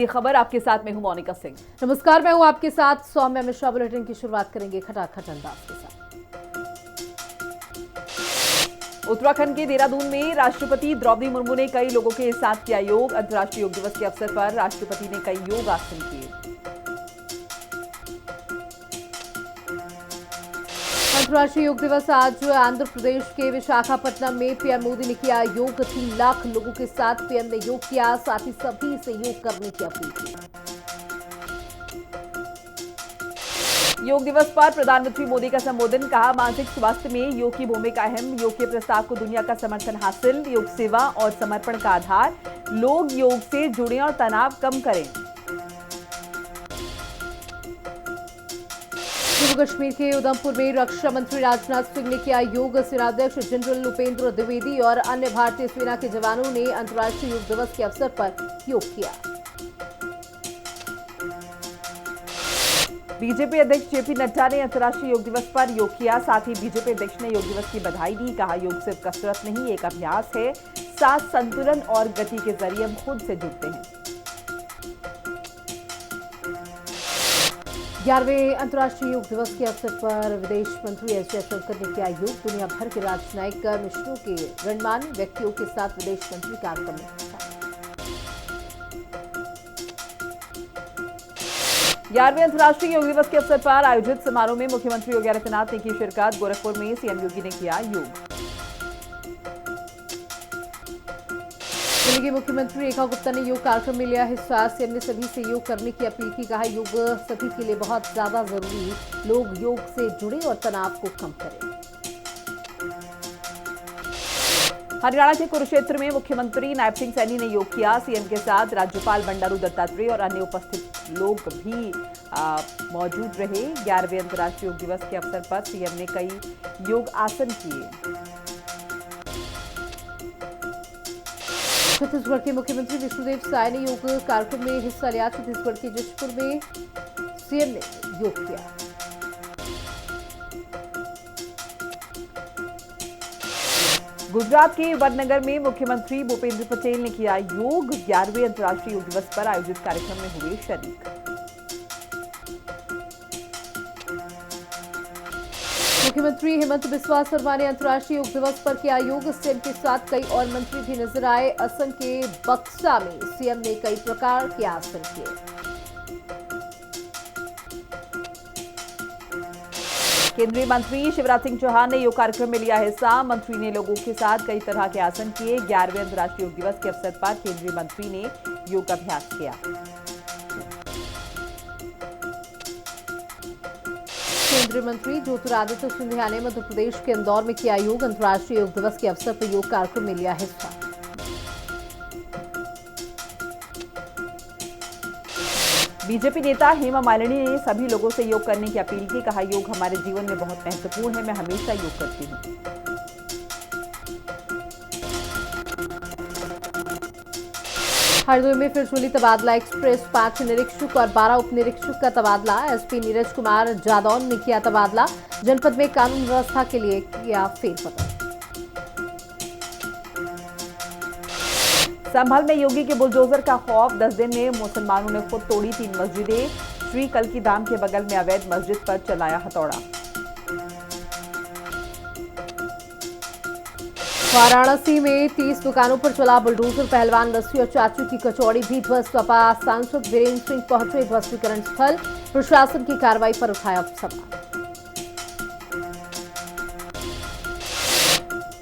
ये खबर आपके साथ में हूं मोनिका सिंह। नमस्कार, मैं हूं आपके साथ सौम्या मिश्रा। बुलेटिन की शुरुआत करेंगे खटाखट अंदाज के साथ। उत्तराखंड के देहरादून में राष्ट्रपति द्रौपदी मुर्मू ने कई लोगों के साथ किया योग। अंतर्राष्ट्रीय योग दिवस के अवसर पर राष्ट्रपति ने कई योग आसन किए। अंतर्राष्ट्रीय योग दिवस आज आंध्र प्रदेश के विशाखापट्टनम में पीएम मोदी ने किया योग। 3 लाख लोगों के साथ पीएम ने योग किया, साथ ही सभी से योग करने की अपील की। योग दिवस पर प्रधानमंत्री मोदी का संबोधन, कहा मानसिक स्वास्थ्य में योग की भूमिका अहम। योग के प्रस्ताव को दुनिया का समर्थन हासिल। योग सेवा और समर्पण का आधार। लोग योग से जुड़ें और तनाव कम करें। जम्मू कश्मीर के उधमपुर में रक्षा मंत्री राजनाथ सिंह ने किया योग। सेनाध्यक्ष जनरल उपेंद्र द्विवेदी और अन्य भारतीय सेना के जवानों ने अंतर्राष्ट्रीय योग दिवस के अवसर पर योग किया। बीजेपी अध्यक्ष जेपी नड्डा ने अंतर्राष्ट्रीय योग दिवस पर योग किया। साथ ही बीजेपी अध्यक्ष ने योग दिवस की बधाई दी। कहा योग सिर्फ कसरत नहीं, एक अभ्यास है। साथ संतुलन और गति के जरिए हम खुद से जुड़ते हैं। 11वें अंतर्राष्ट्रीय योग दिवस के अवसर पर विदेश मंत्री एस जयशंकर ने किया योग। दुनिया भर के राजनयिक मिशनों के गणमान्य व्यक्तियों के साथ विदेश मंत्री कार्यक्रम में 11वें अंतर्राष्ट्रीय योग दिवस के अवसर पर आयोजित समारोह में मुख्यमंत्री योगी आदित्यनाथ ने की शिरकत। गोरखपुर में सीएम योगी ने किया योग। दिल्ली के मुख्यमंत्री रेखा गुप्ता ने योग कार्यक्रम में लिया हिस्सा। सीएम ने सभी से योग करने की अपील की। कहा योग सभी के लिए बहुत ज्यादा जरूरी। लोग योग से जुड़े और तनाव को कम करें। हरियाणा के कुरुक्षेत्र में मुख्यमंत्री नायब सिंह सैनी ने योग किया। सीएम के साथ राज्यपाल बंडारू दत्तात्रेय और अन्य उपस्थित लोग भी मौजूद रहे। 11वें अंतर्राष्ट्रीय योग दिवस के अवसर पर सीएम ने कई योग आसन किए। छत्तीसगढ़ के मुख्यमंत्री विष्णुदेव साय ने योग कार्यक्रम में हिस्सा लिया। छत्तीसगढ़ के जशपुर में सीएम ने योग किया। गुजरात के वडनगर में मुख्यमंत्री भूपेंद्र पटेल ने किया योग। 11वें अंतर्राष्ट्रीय योग दिवस पर आयोजित कार्यक्रम में हुए शरीक। मुख्यमंत्री हेमंत बिस्वा शर्मा ने अंतर्राष्ट्रीय योग दिवस पर किया योग। सीएम के साथ कई और मंत्री भी नजर आए। असम के बक्सा में सीएम ने कई प्रकार के आसन किए। केंद्रीय मंत्री शिवराज सिंह चौहान ने योग कार्यक्रम में लिया हिस्सा। मंत्री ने लोगों के साथ कई तरह के आसन किए। 11वें अंतर्राष्ट्रीय योग दिवस के अवसर पर केंद्रीय मंत्री ने योग अभ्यास किया। केंद्रीय मंत्री ज्योतिरादित्य सिंधिया ने मध्य प्रदेश के इंदौर में किया योग। अंतर्राष्ट्रीय योग दिवस के अवसर पर योग कार्यक्रम में लिया हिस्सा। बीजेपी नेता हेमा मालिनी ने सभी लोगों से योग करने की अपील की। कहा योग हमारे जीवन में बहुत महत्वपूर्ण है। मैं हमेशा योग करती हूं। हरदोई में फिर चली तबादला एक्सप्रेस। 5 निरीक्षक और 12 उप निरीक्षक का तबादला। एसपी नीरज कुमार जादौन ने किया तबादला। जनपद में कानून व्यवस्था के लिए किया फेरबदल। संभल में योगी के बुलडोजर का खौफ। 10 दिन में मुसलमानों ने खुद तोड़ी 3 मस्जिदें। श्री कल्की धाम के बगल में अवैध मस्जिद पर चलाया हथौड़ा। वाराणसी में 30 दुकानों पर चला बुलडोजर। पहलवान लस्सी और चाचू की कचौड़ी भी ध्वस्त। सपा सांसद वीरेंद्र सिंह पहुंचे ध्वस्तीकरण स्थल। प्रशासन की कार्रवाई पर उठाया सवाल।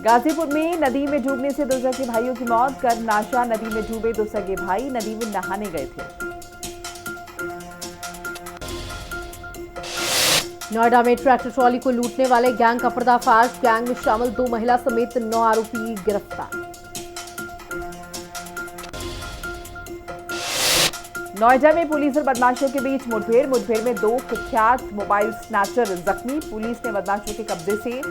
गाजीपुर में नदी में डूबने से 2 सगे भाइयों की मौत। करनाशा नदी में डूबे 2 सगे भाई नदी में नहाने गए थे। नोएडा में ट्रैक्टर ट्रॉली को लूटने वाले गैंग का पर्दाफाश। गैंग में शामिल 2 महिला समेत 9 आरोपी गिरफ्तार। नोएडा में पुलिस और बदमाशों के बीच मुठभेड़। मुठभेड़ में 2 कुख्यात मोबाइल स्नैचर जख्मी। पुलिस ने बदमाशों के कब्जे से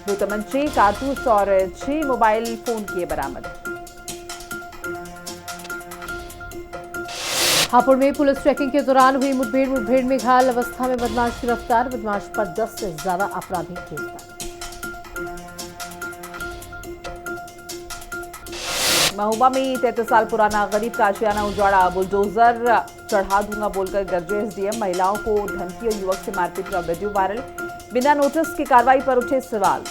2 तमंचे, कारतूस और 6 मोबाइल फोन किए बरामद। हापुड़ में पुलिस चेकिंग के दौरान हुई मुठभेड़ में घायल अवस्था में बदमाश गिरफ्तार। बदमाश पर 10 से ज्यादा आपराधिक केस दर्ज। महोबा में 33 साल पुराना गरीब का आशियाना उजाड़ा, बुलडोजर चढ़ा दूंगा बोलकर गरजे एसडीएम। महिलाओं को धमकी और युवक से मारपीट का वीडियो वायरल। बिना नोटिस की कार्रवाई पर उठे सवाल।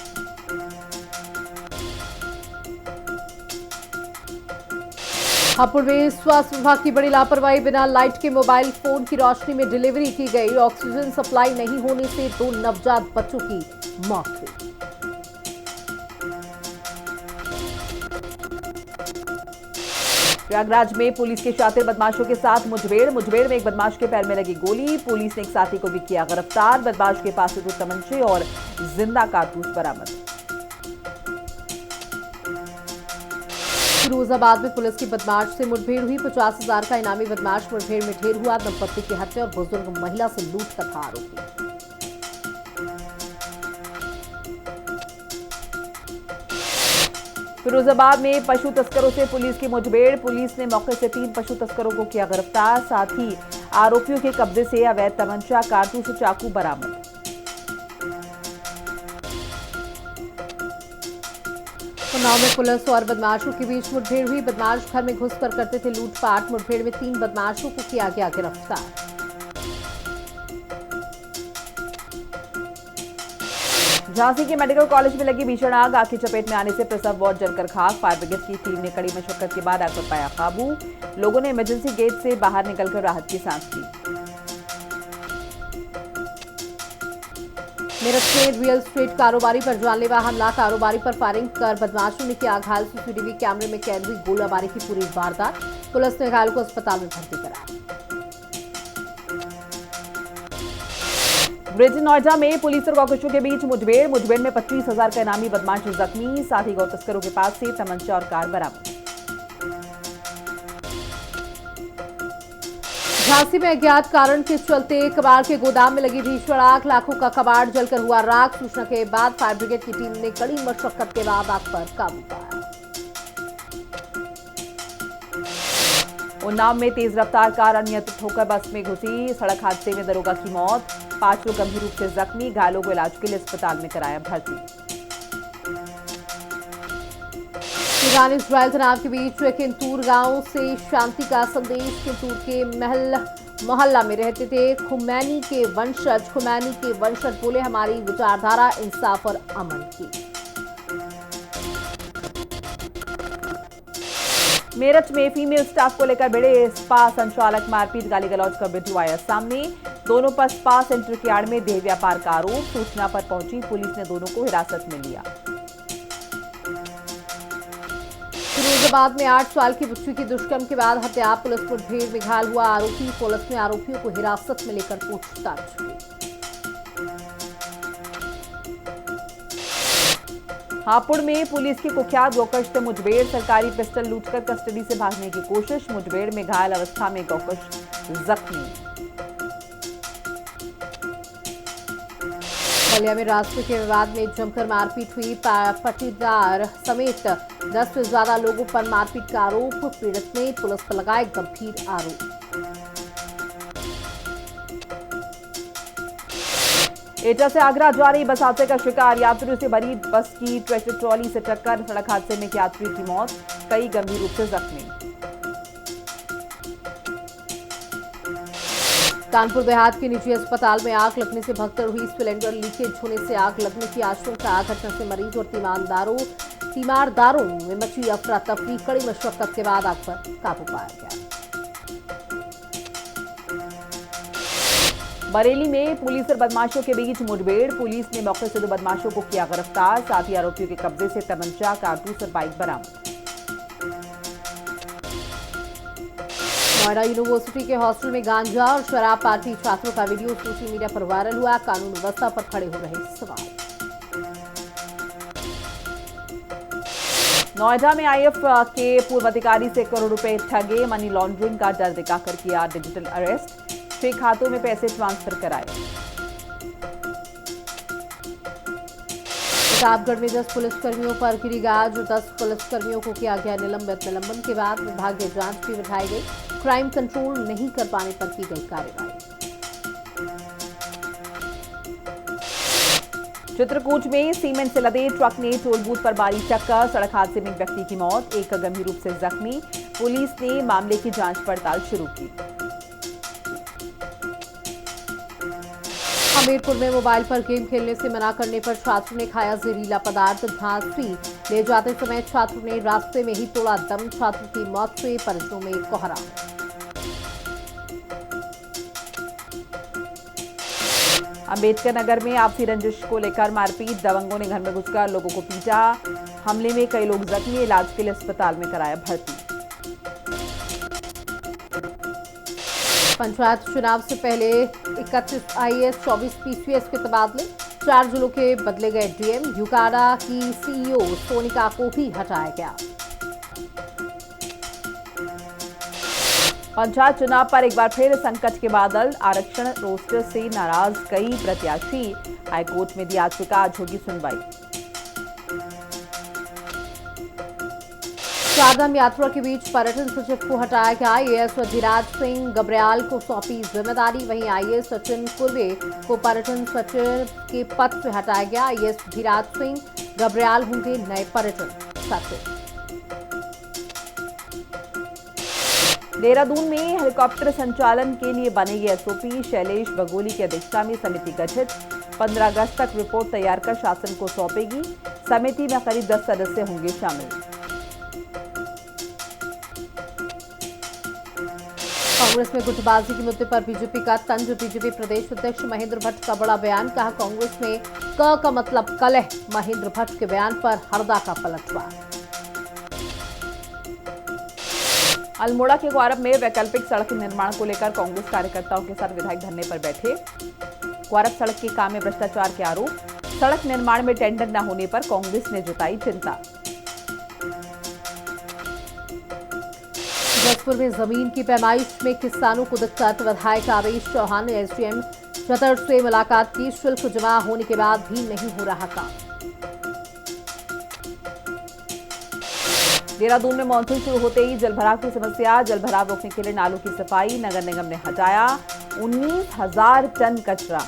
हापुड़ में स्वास्थ्य विभाग की बड़ी लापरवाही, बिना लाइट के मोबाइल फोन की रोशनी में डिलीवरी की गई। ऑक्सीजन सप्लाई नहीं होने से 2 नवजात बच्चों की मौत हुई। प्रयागराज में पुलिस के शातिर बदमाशों के साथ मुठभेड़ में एक बदमाश के पैर में लगी गोली। पुलिस ने एक साथी को भी किया गिरफ्तार। बदमाश के पास से 2 तमंचे और जिंदा कारतूस बरामद। फिरोजाबाद में पुलिस की बदमाश से मुठभेड़ हुई। 50,000 का इनामी बदमाश मुठभेड़ में ढेर हुआ। दंपत्ति की हत्या और बुजुर्ग महिला से लूट का था आरोपी। फिरोजाबाद में पशु तस्करों से पुलिस की मुठभेड़। पुलिस ने मौके से 3 पशु तस्करों को किया गिरफ्तार। साथ ही आरोपियों के कब्जे से अवैध तमंचा, कारतूस और चाकू बरामद। उन्नाव में पुलिस और बदमाशों के बीच मुठभेड़ हुई। बदमाश घर में घुसकर करते थे लूटपाट। मुठभेड़ में 3 बदमाशों को किया गया गिरफ्तार। झांसी के मेडिकल कॉलेज में लगी भीषण आग की चपेट में आने से प्रसव वार्ड जलकर खाक। फायर ब्रिगेड की टीम ने कड़ी मशक्कत के बाद आग पर पाया काबू। लोगों ने इमरजेंसी गेट से बाहर निकलकर राहत की सांस ली। मेरठ में रियल एस्टेट कारोबारी पर जानलेवा हमला, कारोबारी पर फायरिंग कर बदमाशों ने किया घायल। सीसीटीवी कैमरे में कैद हुई गोलाबारी की पूरी वारदात। पुलिस ने घायल को अस्पताल में भर्ती कराया। ग्रेटर नोएडा में पुलिस और गौकशों के बीच मुठभेड़ में 25,000 का इनामी बदमाश जख्मी। साथ ही गौ तस्करों के पास से तमंचा और कार बरामद। झांसी में अज्ञात कारण के चलते कबाड़ के गोदाम में लगी भीषण आग, लाखों का कबाड़ जलकर हुआ राख। सूचना के बाद फायर ब्रिगेड की टीम ने कड़ी मशक्कत के बाद आग पर काबू पाया। उन्नाव में तेज रफ्तार कार अनियंत्रित होकर बस में घुसी। सड़क हादसे में दरोगा की मौत। 5 लोग गंभीर रूप से जख्मी, घायलों को इलाज के लिए अस्पताल में कराया भर्ती। ईरान इजरायल तनाव के बीच किंतूर गांव से शांति का संदेश। किंतूर के मोहल्ला में रहते थे खुमैनी के वंशज बोले, हमारी विचारधारा इंसाफ और अमन की। मेरठ में फीमेल स्टाफ को लेकर भिड़े स्पा संचालक, मारपीट गाली गलौज का वीडियो आया सामने। दोनों पर स्पा सेंटर के आड़ में देह व्यापार का आरोप। सूचना पर पहुंची पुलिस ने दोनों को हिरासत में लिया। फिरोजाबाद में 8 साल की बच्ची की दुष्कर्म के बाद हत्या, पुलिस मुठभेड़ में घायल हुआ आरोपी। पुलिस ने आरोपियों को हिरासत में लेकर पूछताछ की। हापुड़ में पुलिस की कुख्यात गौकश से मुठभेड़, सरकारी पिस्टल लूटकर कस्टडी से भागने की कोशिश। मुठभेड़ में घायल अवस्था में गौकश जख्मी। बलिया में रास्ते के विवाद में जमकर मारपीट हुई। पट्टीदार समेत 10 से ज्यादा लोगों पर मारपीट का आरोप। पीड़ित ने पुलिस पर लगाए गंभीर आरोप। एटा से आगरा जा रही बस हादसे का शिकार, यात्रियों से भरी बस की ट्रैक्टर ट्रॉली से टक्कर। सड़क हादसे में एक यात्री की मौत, कई गंभीर रूप से जख्मी। कानपुर देहात के निजी अस्पताल में आग लगने से भगदड़ हुई। सिलेंडर लीकेज होने से आग लगने की आशंका। घटना से मरीज और तीमारदारों में मची अफरा तफरी। कड़ी मशक्कत के बाद आग पर काबू पाया गया। बरेली में पुलिस और बदमाशों के बीच मुठभेड़। पुलिस ने मौके से 2 बदमाशों को किया गिरफ्तार। साथ ही आरोपियों के कब्जे से तमंचा, कारतूस और बाइक बरामद। नोएडा यूनिवर्सिटी के हॉस्टल में गांजा और शराब पार्टी छात्रों का वीडियो सोशल मीडिया पर वायरल हुआ। कानून व्यवस्था पर खड़े हो रहे सवाल। नोएडा में आईएफ के पूर्व अधिकारी से करोड़ रुपए ठगे, मनी लॉन्ड्रिंग का डर दिखाकर किया डिजिटल अरेस्ट। 6 खातों में पैसे ट्रांसफर कराए। प्रतापगढ़ में 10 पुलिसकर्मियों पर गिरी गाज। 10 पुलिसकर्मियों को किया गया निलंबित। निलंबन के बाद विभागीय जांच भी बिठाई गई। क्राइम कंट्रोल नहीं कर पाने पर की गई कार्रवाई। चित्रकूट में सीमेंट से लदे ट्रक ने टोल बूथ पर मारी टक्कर, सड़क हादसे में एक व्यक्ति की मौत, एक गंभीर रूप से जख्मी। पुलिस ने मामले की जांच पड़ताल शुरू की। हमीरपुर में मोबाइल पर गेम खेलने से मना करने पर छात्र ने खाया जहरीला पदार्थ, झांसी ले जाते समय छात्र ने रास्ते में ही तोड़ा दम, छात्र की मौत से परिजनों में कोहराम। अंबेडकर नगर में आपसी रंजिश को लेकर मारपीट, दबंगों ने घर में घुसकर लोगों को पीटा। हमले में कई लोग जख्मी, इलाज के लिए अस्पताल में कराया भर्ती। पंचायत चुनाव से पहले 31 आईएएस 24 पीसीएस के तबादले, 4 जिलों के बदले गए डीएम, यूकाडा की सीईओ सोनिका को भी हटाया गया। पंचायत चुनाव पर एक बार फिर संकट के बादल, आरक्षण रोस्टर से नाराज कई प्रत्याशी, हाईकोर्ट में दी याचिका, आज होगी सुनवाई। चारधाम यात्रा के बीच पर्यटन सचिव को हटाया गया, आईएएस धीराज सिंह गब्रियाल को सौंपी जिम्मेदारी, वहीं आईएएस सचिन कुर्वे को पर्यटन सचिव के पद से हटाया गया। आईएएस धीराज सिंह गब्रियाल होंगे नए पर्यटन सचिव। देहरादून में हेलीकॉप्टर संचालन के लिए बनेगी एसओपी, शैलेश बगोली की अध्यक्षता में समिति गठित, 15 अगस्त तक रिपोर्ट तैयार कर शासन को सौंपेगी। समिति में करीब 10 सदस्य होंगे शामिल। कांग्रेस में गुटबाजी के मुद्दे पर बीजेपी का तंज, बीजेपी प्रदेश अध्यक्ष महेंद्र भट्ट का बड़ा बयान, कहा कांग्रेस में क का मतलब कलह, महेंद्र भट्ट के बयान पर हरदा का पलटवार। अल्मोड़ा के गौरव में वैकल्पिक सड़क निर्माण को लेकर कांग्रेस कार्यकर्ताओं के साथ विधायक धरने पर बैठे। गौरव सड़क के काम में भ्रष्टाचार के आरोप, सड़क निर्माण में टेंडर न होने पर कांग्रेस ने जताई चिंता। जसपुर में जमीन की पैमाइश में किसानों को दिक्कत, विधायक आवेश चौहान ने एसडीएम चतर से मुलाकात की, शुल्क जमा होने के बाद भी नहीं हो रहा काम। देहरादून में मानसून शुरू होते ही जलभराव की समस्या, जलभराव रोकने के लिए नालों की सफाई, नगर निगम ने हटाया 19,000 टन कचरा।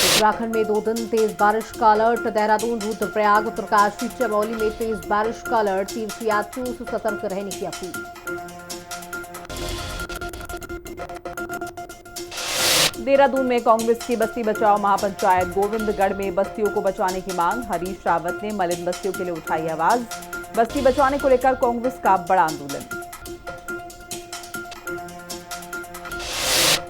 उत्तराखंड में 2 दिन तेज बारिश का अलर्ट, देहरादून, रुद्रप्रयाग, उत्तरकाशी, चमोली में तेज बारिश का अलर्ट, तीर्थयात्रियों से सतर्क रहने की अपील। देहरादून में कांग्रेस की बस्ती बचाओ महापंचायत, गोविंदगढ़ में बस्तियों को बचाने की मांग, हरीश रावत ने मलिन बस्तियों के लिए उठाई आवाज, बस्ती बचाने को लेकर कांग्रेस का बड़ा आंदोलन।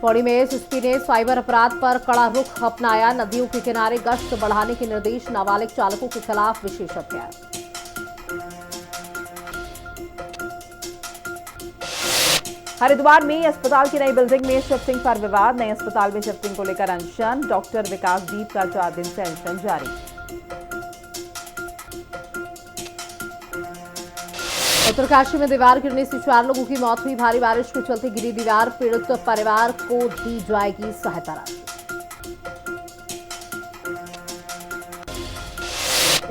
पौड़ी में एसएसपी ने साइबर अपराध पर कड़ा रुख अपनाया, नदियों के किनारे गश्त बढ़ाने के निर्देश, नाबालिग चालकों के खिलाफ विशेष अभियान। हरिद्वार में अस्पताल की नई बिल्डिंग में शिफ्टिंग पर विवाद, नए अस्पताल में शिफ्टिंग को लेकर अनशन, डॉक्टर विकासदीप का 4 दिन से अनशन जारी। उत्तरकाशी में दीवार गिरने से 4 लोगों की मौत हुई, भारी बारिश के चलते गिरी दीवार, पीड़ित परिवार को दी जाएगी सहायता राशि।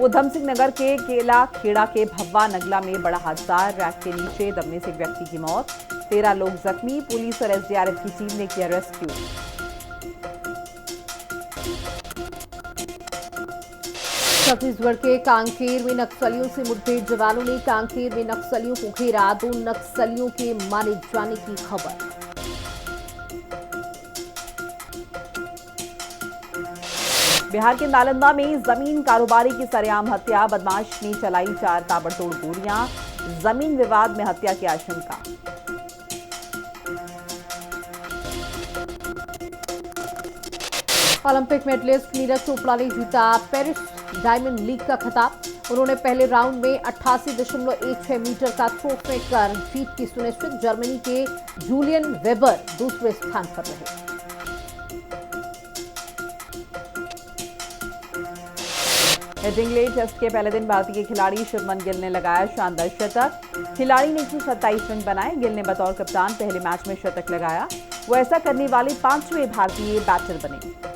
उधम सिंह नगर के केला खेड़ा के भव्वा नगला में बड़ा हादसा, रैक के नीचे दबने से एक व्यक्ति की मौत, 13 लोग जख्मी, पुलिस और एसडीआरएफ की टीम ने किया रेस्क्यू। छत्तीसगढ़ के कांकेर में नक्सलियों से मुठभेड़, जवानों ने कांकेर में नक्सलियों को घेरा, 2 नक्सलियों के मारे जाने की खबर। बिहार के नालंदा में जमीन कारोबारी की सरेआम हत्या, बदमाश ने चलाई 4 ताबड़तोड़ गोलियां, जमीन विवाद में हत्या की आशंका। ओलंपिक मेडलिस्ट नीरज चोपड़ा ने जीता पेरिस डायमंड लीग का खिताब, उन्होंने पहले राउंड में 88.16 मीटर का थ्रो फेंक कर जीत की सुनिश्चित, जर्मनी के जूलियन वेबर दूसरे स्थान पर रहे। हेडिंग्ले टेस्ट के पहले दिन भारतीय खिलाड़ी शुभमन गिल ने लगाया शानदार शतक, खिलाड़ी ने 127 रन बनाए, गिल ने बतौर कप्तान पहले मैच में शतक लगाया, वो ऐसा करने वाले 5वें भारतीय बैटर बने।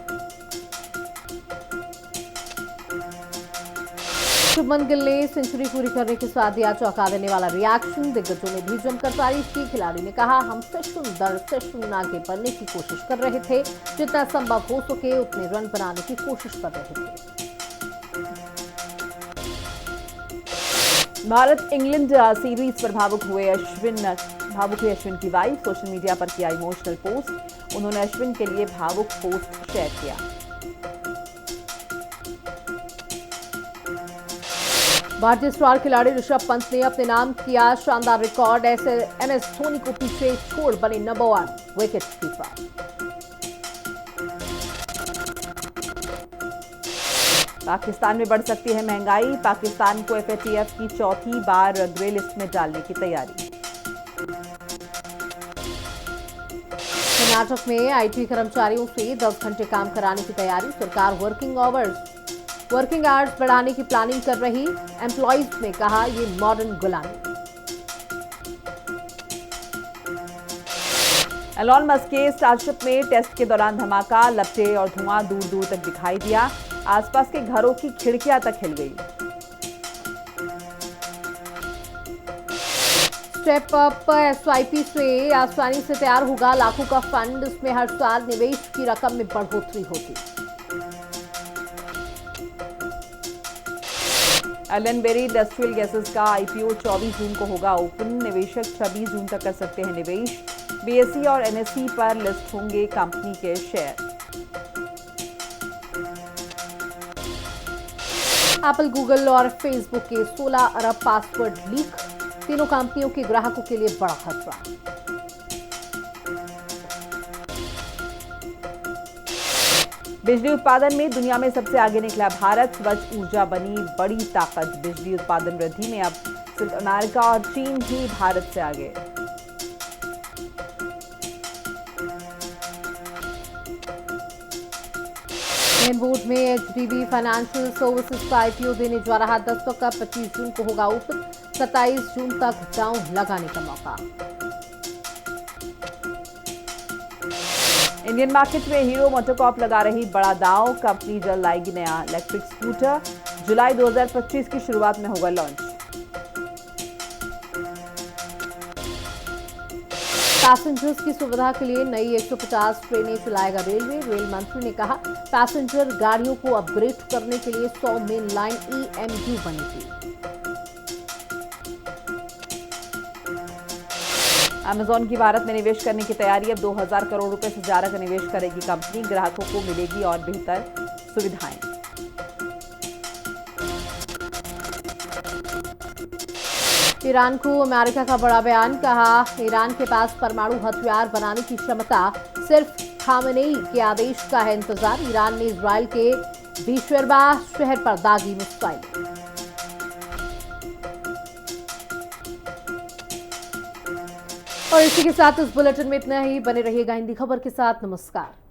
शुभमन गिल ने सेंचुरी पूरी करने के साथ दिया चौंका देने वाला रिएक्शन। दिग्गजों ने भी जमकर तारीफ की। खिलाड़ी ने कहा, हम सेशन आगे बढ़ने की कोशिश कर रहे थे, जितना संभव हो सके उतने रन बनाने की कोशिश कर रहे थे। भारत इंग्लैंड सीरीज पर भावुक हुई अश्विन की वाइफ। सोशल मीडिया पर किया इमोशनल पोस्ट। उन्होंने अश्विन के लिए भावुक पोस्ट शेयर किया। भारतीय स्टार खिलाड़ी ऋषभ पंत ने अपने नाम किया शानदार रिकॉर्ड। ऐसे MS धोनी को पीछे छोड़ बने नंबर 1 विकेट कीपर। पाकिस्तान में बढ़ सकती है महंगाई। पाकिस्तान को FATF की चौथी बार ग्रे लिस्ट में डालने की तैयारी। कर्नाटक में IT कर्मचारियों से 10 घंटे काम कराने की तैयारी। सरकार वर्किंग आवर्स बढ़ाने की प्लानिंग कर रही। एम्प्लॉइज ने कहा, ये मॉडर्न गुलामी। एलॉन मस्क के स्टारशिप में टेस्ट के दौरान धमाका। लपटे और धुआं दूर दूर तक दिखाई दिया। आसपास के घरों की खिड़कियां तक हिल गई। स्टेप अप SIP से आसानी से तैयार होगा लाखों का फंड। इसमें हर साल निवेश की रकम में बढ़ोतरी होगी। एलन बेरी इंडस्ट्रियल गैसेस का IPO 24 जून को होगा ओपन। निवेशक 26 जून तक कर सकते हैं निवेश। BSE और NSE पर लिस्ट होंगे कंपनी के शेयर। एप्पल, गूगल और फेसबुक के 16 अरब पासवर्ड लीक। तीनों कंपनियों के ग्राहकों के लिए बड़ा खतरा। बिजली उत्पादन में दुनिया में सबसे आगे निकला भारत। स्वच्छ ऊर्जा बनी बड़ी ताकत। बिजली उत्पादन वृद्धि में अब सिर्फ अमेरिका और चीन ही भारत से आगे। मेन बोर्ड में HDB फाइनेंशियल सर्विसेज का IPO देने जा रहा। 10 का 25 जून को होगा ओपन। 27 जून तक डाउन लगाने का मौका। इंडियन मार्केट में हीरो मोटोकॉर्प लगा रही बड़ा दांव। कंपनी जल्द लाएगी नया इलेक्ट्रिक स्कूटर। जुलाई 2025 की शुरुआत में होगा लॉन्च। पैसेंजर्स की सुविधा के लिए नई 150 ट्रेनें चलाएगा रेलवे। रेल मंत्री ने कहा, पैसेंजर गाड़ियों को अपग्रेड करने के लिए 100 मेन लाइन EMU बनेगी। अमेजॉन की भारत में निवेश करने की तैयारी। अब 2000 करोड़ रुपए से ज्यादा का निवेश करेगी कंपनी। ग्राहकों को मिलेगी और बेहतर सुविधाएं। ईरान को अमेरिका का बड़ा बयान। कहा, ईरान के पास परमाणु हथियार बनाने की क्षमता। सिर्फ खामेनेई के आदेश का है इंतजार। ईरान ने इजराइल के बीशेरबाह शहर पर दागी मिसाइल। और इसी के साथ इस बुलेटिन में इतना ही। बने रहिएगा हिंदी खबर के साथ। नमस्कार।